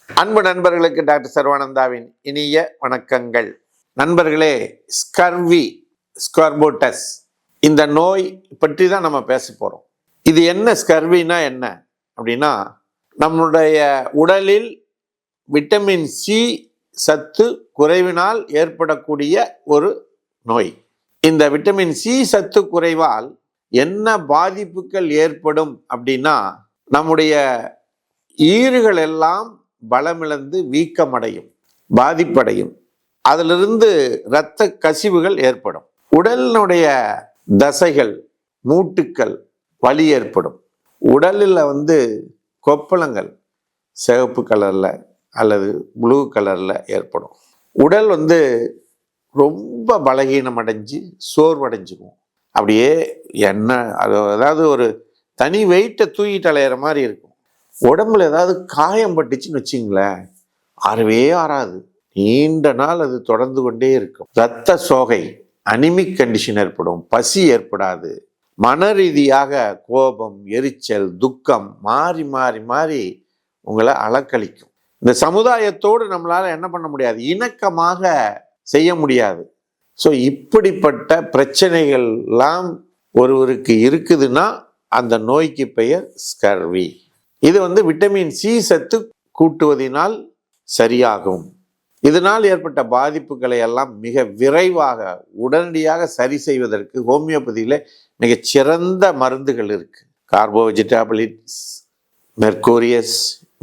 அன்பு நண்பர்களுக்கு டாக்டர் சர்வானந்தாவின் இனிய வணக்கங்கள். நண்பர்களே, ஸ்கர்போட்டஸ் இந்த நோய் பற்றி தான் நம்ம பேச போகிறோம். இது என்ன ஸ்கர்வினா என்ன அப்படின்னா, நம்முடைய உடலில் விட்டமின் சி சத்து குறைவினால் ஏற்படக்கூடிய ஒரு நோய். இந்த விட்டமின் சி சத்து குறைவால் என்ன பாதிப்புகள் ஏற்படும் அப்படின்னா, நம்முடைய ஈறுகள் எல்லாம் பலமிழந்து வீக்கமடையும், பாதிப்படையும். அதிலிருந்து இரத்த கசிவுகள் ஏற்படும். உடலினுடைய தசைகள், மூட்டுக்கள் வலி ஏற்படும். உடலில் கொப்பளங்கள் சிவப்பு கலரில் அல்லது ப்ளூ கலரில் ஏற்படும். உடல் ரொம்ப பலகீனம் அடைஞ்சு சோர்வடைஞ்சுக்கும். அப்படியே அதாவது ஒரு தனி வெயிட்டை தூக்கிட்டு அலையிற மாதிரி இருக்கும். உடம்புல ஏதாவது காயம் பட்டுச்சுன்னு வச்சிங்களேன், ஆறவே ஆறாது, நீண்ட நாள் அது தொடர்ந்து கொண்டே இருக்கும். இரத்த சோகை, அனிமிக் கண்டிஷன் ஏற்படும், பசி ஏற்படாது. மன ரீதியாக கோபம், எரிச்சல், துக்கம் மாறி மாறி மாறி உங்களை அலக்களிக்கும். இந்த சமுதாயத்தோடு நம்மளால என்ன பண்ண முடியாது, இணக்கமாக செய்ய முடியாது. ஸோ இப்படிப்பட்ட பிரச்சனைகள்லாம் ஒருவருக்கு இருக்குதுன்னா அந்த நோய்க்கு பெயர் ஸ்கர்வி. இது விட்டமின் சி சத்து கூட்டுவதனால் சரியாகும். இதனால் ஏற்பட்ட பாதிப்புகளை எல்லாம் மிக விரைவாக உடனடியாக சரி செய்வதற்கு ஹோமியோபதியில் மிகச்சிறந்த மருந்துகள் இருக்கு. கார்போவெஜிடாபிலிட்ஸ், மெர்கூரியஸ்,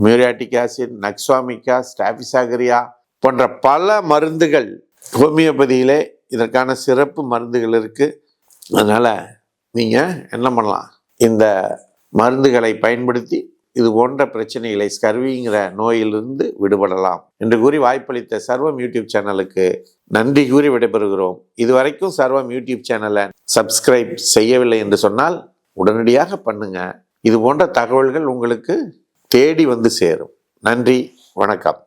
மியூரியாட்டிக் ஆசிட், நக்ஸாமிகா, ஸ்டாபிசாகரியா போன்ற பல மருந்துகள் ஹோமியோபதியிலே இதற்கான சிறப்பு மருந்துகள் இருக்கு. அதனால நீங்க என்ன பண்ணலாம், இந்த மருந்துகளை பயன்படுத்தி இது போன்ற பிரச்சனைகளை, ஸ்கர்விங்கிற நோயிலிருந்து விடுபடலாம் என்று கூறி வாய்ப்பளித்த சர்வம் யூடியூப் சேனலுக்கு நன்றி கூறி விடைபெறுகிறோம். இதுவரைக்கும் சர்வம் யூடியூப் சேனலை சப்ஸ்கிரைப் செய்யவில்லை என்று சொன்னால் உடனடியாக பண்ணுங்க. இது போன்ற தகவல்கள் உங்களுக்கு தேடி சேரும். நன்றி, வணக்கம்.